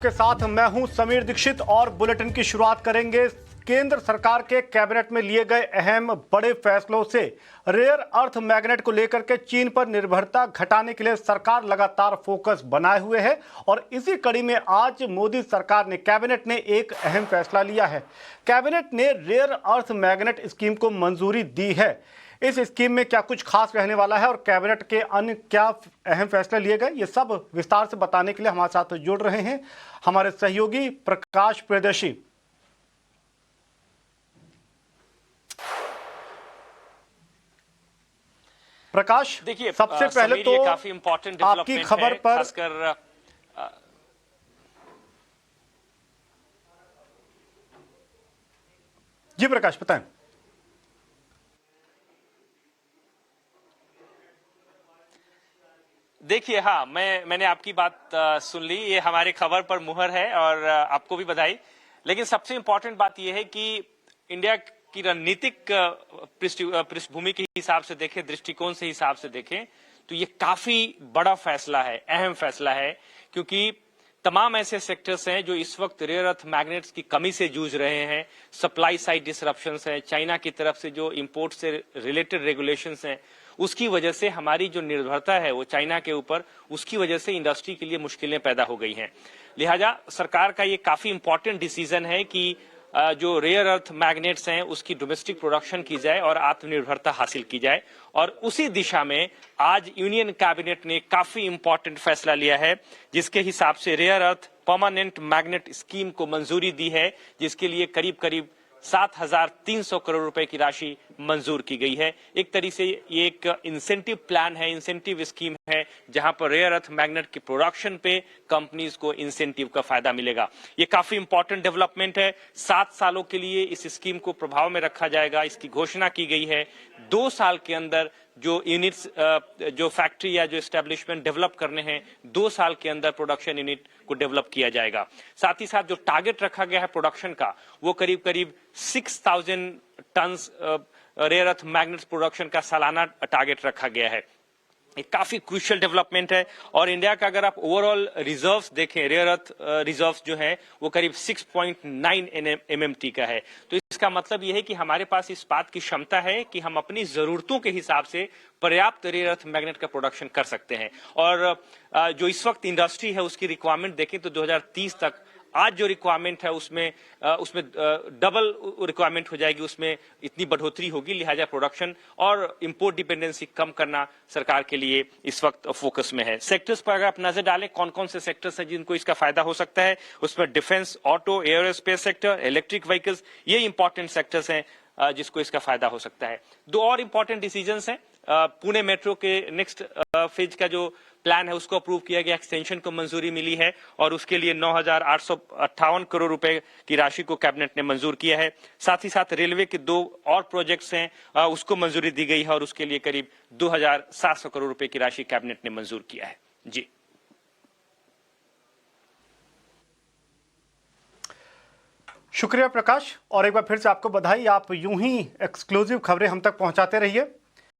के साथ मैं हूं समीर दीक्षित और बुलेटिन की शुरुआत करेंगे केंद्र सरकार के कैबिनेट में लिए गए अहम बड़े फैसलों से। रेयर अर्थ मैग्नेट को लेकर के चीन पर निर्भरता घटाने के लिए सरकार लगातार फोकस बनाए हुए है और इसी कड़ी में आज मोदी सरकार ने कैबिनेट ने एक अहम फैसला लिया है। कैबिनेट ने रेयर अर्थ मैग्नेट स्कीम को मंजूरी दी है। इस स्कीम में क्या कुछ खास रहने वाला है और कैबिनेट के अन्य क्या अहम फैसले लिए गए, ये सब विस्तार से बताने के लिए हमारे साथ जुड़ रहे हैं हमारे सहयोगी प्रकाश प्रियदर्शी। प्रकाश, देखिए, सबसे पहले तो काफी इंपॉर्टेंट आपकी खबर पर खासकर जी प्रकाश बताएं। देखिए, हाँ, मैंने आपकी बात सुन ली। ये हमारे खबर पर मुहर है और आपको भी बधाई। लेकिन सबसे इंपॉर्टेंट बात यह है कि इंडिया की रणनीतिक पृष्ठभूमि के हिसाब से देखें, दृष्टिकोण से हिसाब से देखें तो ये काफी बड़ा फैसला है, अहम फैसला है, क्योंकि तमाम ऐसे सेक्टर्स हैं जो इस वक्त रेयर अर्थ मैग्नेट्स की कमी से जूझ रहे हैं। सप्लाई साइड डिसरप्शंस हैं, चाइना की तरफ से जो इंपोर्ट से रिलेटेड रेगुलेशंस हैं, उसकी वजह से हमारी जो निर्भरता है वो चाइना के ऊपर, उसकी वजह से इंडस्ट्री के लिए मुश्किलें पैदा हो गई हैं। लिहाजा सरकार का ये काफी इंपॉर्टेंट डिसीजन है कि जो रेयर अर्थ मैग्नेट्स हैं उसकी डोमेस्टिक प्रोडक्शन की जाए और आत्मनिर्भरता हासिल की जाए। और उसी दिशा में आज यूनियन कैबिनेट ने काफी इंपॉर्टेंट फैसला लिया है, जिसके हिसाब से rare earth permanent magnet scheme को मंजूरी दी है, जिसके लिए करीब करीब 7,300 करोड़ रुपए की राशि मंजूर की गई है। एक तरीके से ये एक इंसेंटिव प्लान है, इंसेंटिव स्कीम है, जहां पर रेयर अर्थ मैग्नेट के प्रोडक्शन पे कंपनीज को इंसेंटिव का फायदा मिलेगा। ये काफी इंपॉर्टेंट डेवलपमेंट है। 7 सालों के लिए इस स्कीम को प्रभाव में रखा जाएगा, इसकी घोषणा की गई है। 2 साल के अंदर जो यूनिट्स, जो फैक्ट्री या जो एस्टेब्लिशमेंट डेवलप करने हैं, 2 साल के अंदर प्रोडक्शन यूनिट को डेवलप किया जाएगा। साथ ही साथ जो टारगेट रखा गया है प्रोडक्शन का, वो करीब करीब 6,000 tons rare earth magnets production का सालाना टारगेट रखा गया है। ये काफी क्रूशियल डेवलपमेंट है। और इंडिया का अगर आप ओवरऑल रिजर्व्स देखें, रेयर अर्थ रिजर्व्स जो है वो करीब 6.9 MMT का है। तो इसका मतलब यह है कि हमारे पास इस बात की क्षमता है कि हम अपनी जरूरतों के हिसाब से पर्याप्त रेयर अर्थ मैग्नेट का प्रोडक्शन कर सकते हैं। और जो इस वक्त इंडस्ट्री है उसकी रिक्वायरमेंट देखें तो 2030 तक आज जो रिक्वायरमेंट है उसमें डबल रिक्वायरमेंट हो जाएगी, उसमें इतनी बढ़ोतरी होगी। लिहाजा प्रोडक्शन और इंपोर्ट डिपेंडेंसी कम करना सरकार के लिए इस वक्त फोकस में है। सेक्टर्स पर अगर आप नजर डालें, कौन कौन से सेक्टर्स हैं जिनको इसका फायदा हो सकता है, उसमें defence, auto, aerospace sector, electric vehicles, ये इंपॉर्टेंट सेक्टर्स हैं जिसको इसका फायदा हो सकता है। 2 और इंपॉर्टेंट डिसीजंस हैं। पुणे मेट्रो के नेक्स्ट फेज का जो प्लान है उसको अप्रूव किया गया, एक्सटेंशन को मंजूरी मिली है और उसके लिए 9,858 करोड़ रुपए की राशि को कैबिनेट ने मंजूर किया है। साथ ही साथ रेलवे के 2 और प्रोजेक्ट्स हैं, उसको मंजूरी दी गई है और उसके लिए करीब 2,700 करोड़ रुपए की राशि कैबिनेट ने मंजूर किया है। जी शुक्रिया प्रकाश, और एक बार फिर से आपको बधाई। आप यूं ही एक्सक्लूसिव खबरें हम तक पहुंचाते रहिए।